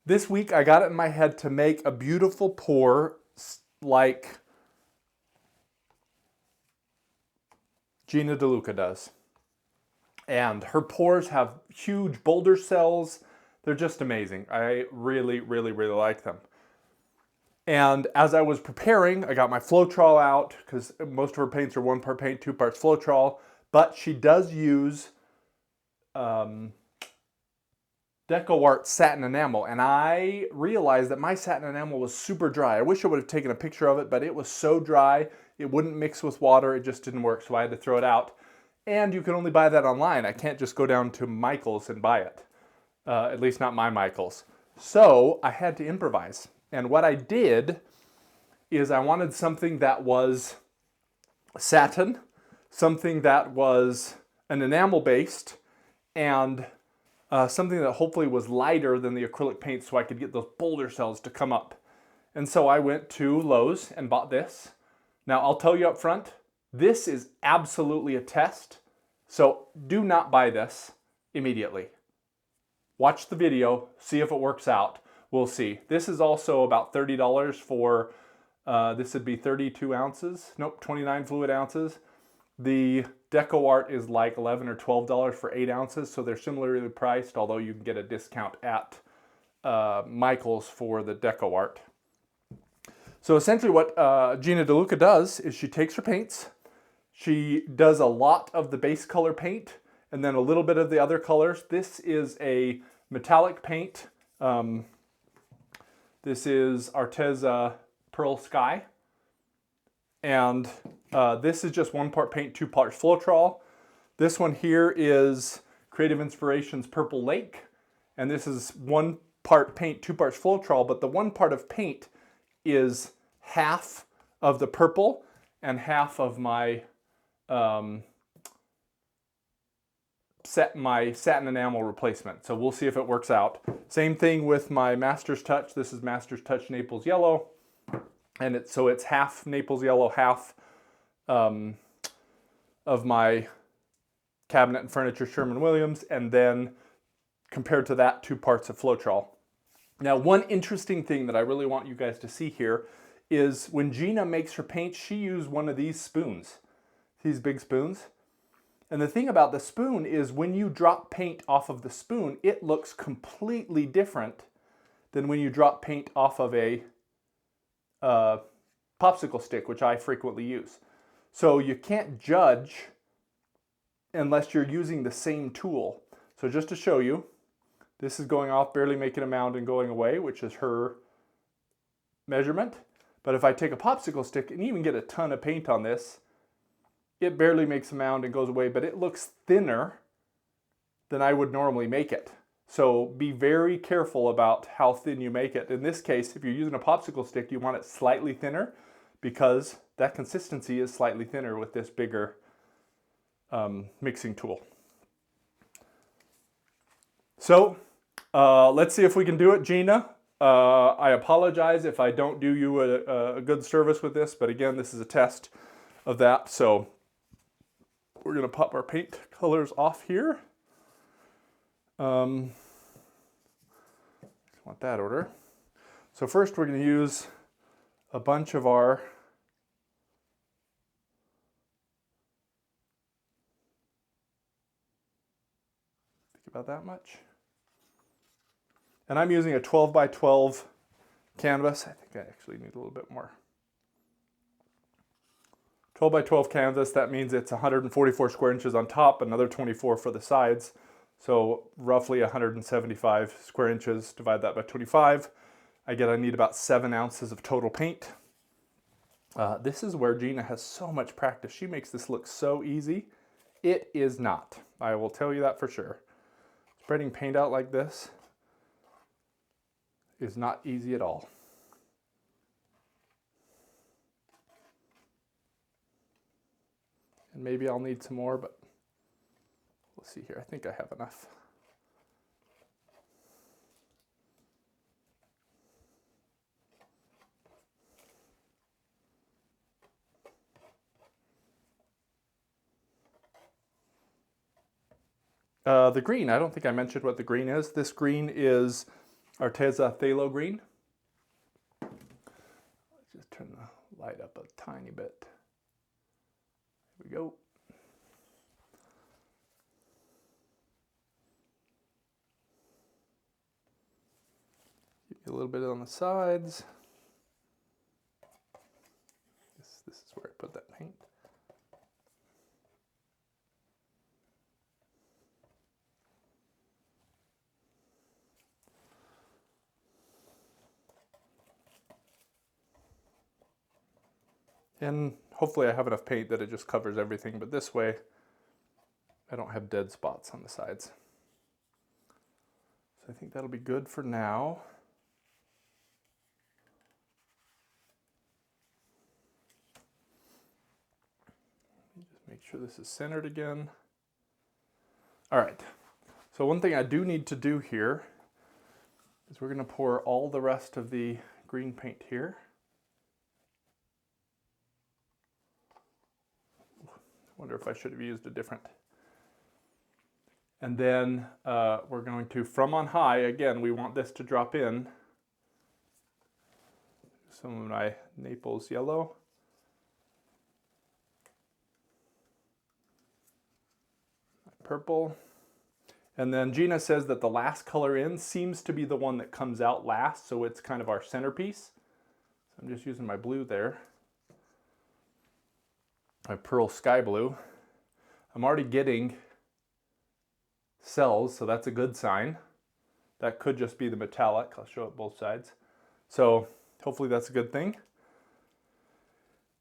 This week I got it in my head to make a beautiful pour like Gina De Luca does. And her pours have huge boulder cells. They're just amazing. I really, really, really like them. And as I was preparing, I got my Floetrol out because most of her paints are 1 part paint, 2 parts Floetrol. But she does use Decoart Satin Enamel. And I realized that my satin enamel was super dry. I wish I would have taken a picture of it, but it was so dry, it wouldn't mix with water. It just didn't work, so I had to throw it out. And you can only buy that online. I can't just go down to Michael's and buy it. At least not my Michael's. So I had to improvise. And what I did is I wanted something that was satin, something that was an enamel based, and something that hopefully was lighter than the acrylic paint so I could get those boulder cells to come up. And so I went to Lowe's and bought this. Now I'll tell you up front, this is absolutely a test, so do not buy this immediately. Watch the video, see if it works out. We'll see. This is also about $30 for, this would be 32 ounces. Nope, 29 fluid ounces. The Decoart is like $11 or $12 for 8 ounces, so they're similarly priced, although you can get a discount at Michael's for the Decoart. So essentially what Gina De Luca does is she takes her paints, she does a lot of the base color paint, and then a little bit of the other colors. This is a metallic paint. This is Arteza Pearl Sky. And this is just 1 part paint, 2 parts Floetrol. This one here is Creative Inspirations Purple Lake. And this is 1 part paint, 2 parts Floetrol, but the 1 part of paint is half of the purple and half of my satin enamel replacement. So we'll see if it works out. Same thing with my Master's Touch. This is Master's Touch Naples Yellow. And it's half Naples Yellow, half of my Cabinet and Furniture Sherwin-Williams, and then compared to that, 2 parts of Floetrol. Now, one interesting thing that I really want you guys to see here is when Gina makes her paint, she used one of these spoons, these big spoons. And the thing about the spoon is when you drop paint off of the spoon, it looks completely different than when you drop paint off of a popsicle stick, which I frequently use. So you can't judge unless you're using the same tool. So just to show you, this is going off, barely making a mound and going away, which is her measurement. But if I take a popsicle stick and even get a ton of paint on this, it barely makes a mound and goes away, but it looks thinner than I would normally make it. So be very careful about how thin you make it. In this case, if you're using a popsicle stick, you want it slightly thinner because that consistency is slightly thinner with this bigger mixing tool. So let's see if we can do it, Gina. I apologize if I don't do you a good service with this, but again, this is a test of that. So we're going to pop our paint colors off here. Want that order. So first we're going to use a bunch of our about that much. And I'm using a 12 by 12 canvas. I think I actually need a little bit more. 12 by 12 canvas, that means it's 144 square inches on top, another 24 for the sides. So roughly 175 square inches, divide that by 25. I need about 7 ounces of total paint. This is where Gina has so much practice. She makes this look so easy. It is not. I will tell you that for sure. Spreading paint out like this is not easy at all. And maybe I'll need some more, but we'll see here. I think I have enough. The green, I don't think I mentioned what the green is. This green is Arteza Phthalo Green. Let's just turn the light up a tiny bit. Here we go. Give me a little bit on the sides. This is where I put that paint. And hopefully I have enough paint that it just covers everything, but this way I don't have dead spots on the sides. So I think that'll be good for now. Just make sure this is centered again. All right, so one thing I do need to do here is we're gonna pour all the rest of the green paint here. I wonder if I should have used a different. And then we're going to, from on high, again, we want this to drop in. Some of my Naples yellow. Purple. And then Gina says that the last color in seems to be the one that comes out last, so it's kind of our centerpiece. So I'm just using my blue there. My pearl sky blue. I'm already getting cells, so that's a good sign. That could just be the metallic. I'll show it both sides. So hopefully that's a good thing.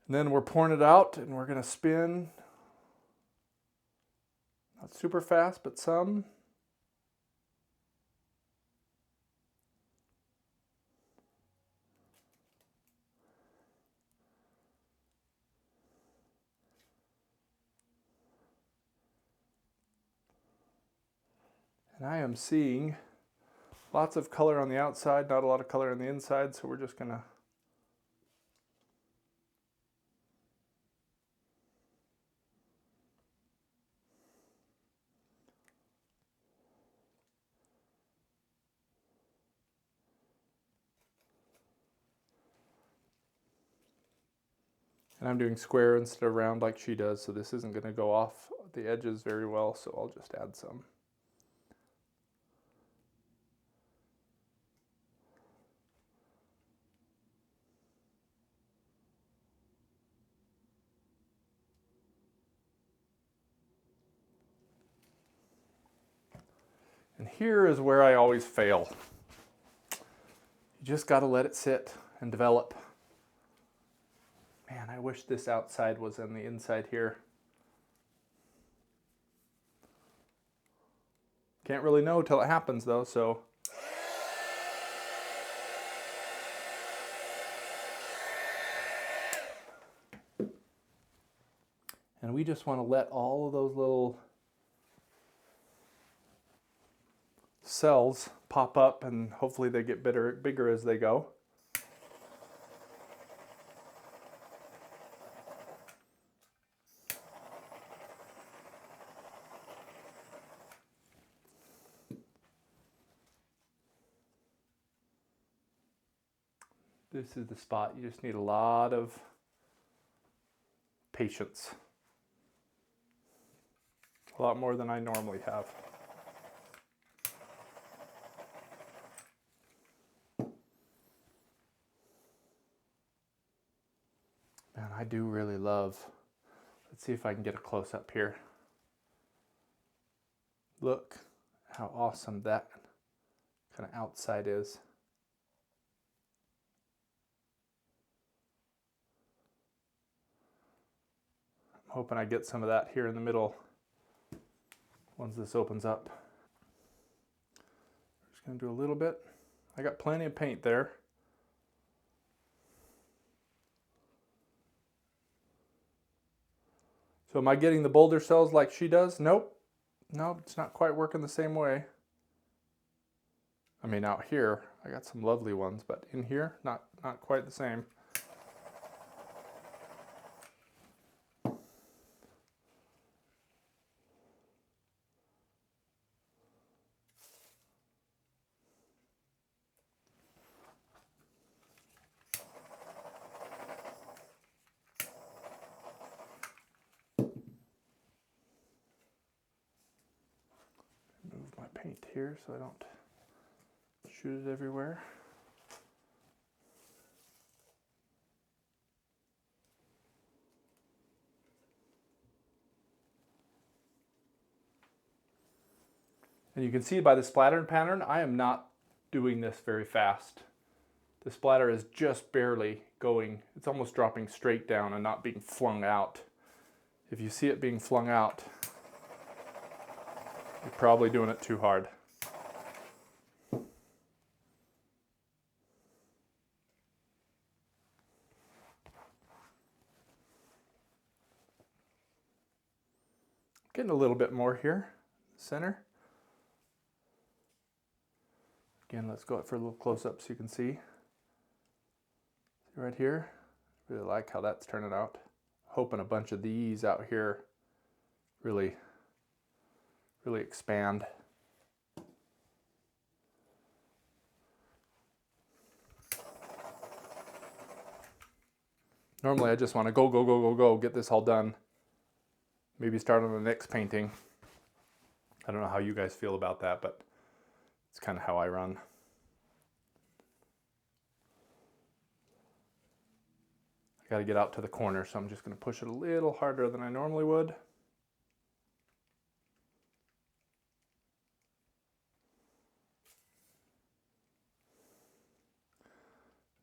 And then we're pouring it out and we're gonna spin. Not super fast, but some. And I am seeing lots of color on the outside, not a lot of color on the inside, so we're just gonna and I'm doing square instead of round like she does, so this isn't gonna go off the edges very well, so I'll just add some. And here is where I always fail. You just got to let it sit and develop. Man, I wish this outside was on the inside here. Can't really know till it happens though, so. And we just want to let all of those little cells pop up, and hopefully they get bigger as they go. This is the spot. You just need a lot of patience. A lot more than I normally have. Man, I do really love. Let's see if I can get a close up here. Look how awesome that kind of outside is. I'm hoping I get some of that here in the middle once this opens up. I'm just going to do a little bit. I got plenty of paint there. So am I getting the boulder cells like she does? Nope. Nope, it's not quite working the same way. I mean, out here, I got some lovely ones, but in here, not quite the same. paint here so I don't shoot it everywhere. And you can see by the splatter pattern, I am not doing this very fast. The splatter is just barely going. It's almost dropping straight down and not being flung out. If you see it being flung out, you're probably doing it too hard. Getting a little bit more here, center. Again, let's go up for a little close up so you can see. See right here? Really like how that's turning out. Hoping a bunch of these out here really expand. Normally I just want to go, get this all done. Maybe start on the next painting. I don't know how you guys feel about that, but it's kind of how I run. I got to get out to the corner, so I'm just going to push it a little harder than I normally would.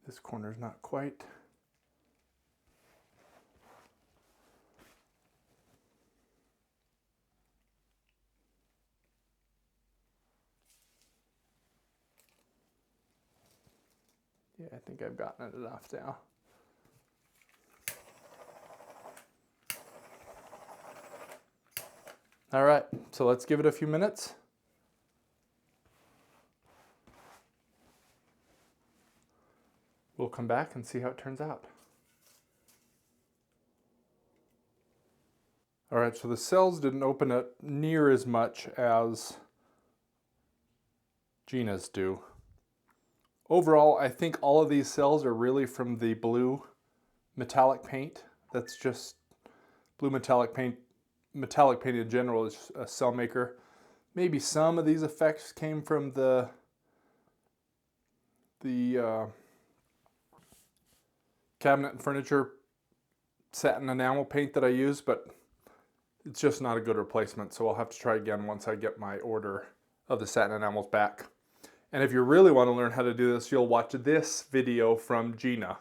This corner's not quite. Yeah, I think I've gotten it enough now. All right, so let's give it a few minutes. We'll come back and see how it turns out. All right, so the cells didn't open up near as much as Gina's do. Overall, I think all of these cells are really from the blue metallic paint. That's just blue metallic paint. Metallic paint in general is a cell maker. Maybe some of these effects came from the cabinet and furniture satin enamel paint that I use, but it's just not a good replacement, so I'll have to try again once I get my order of the satin enamels back. And if you really want to learn how to do this, you'll watch this video from Gina.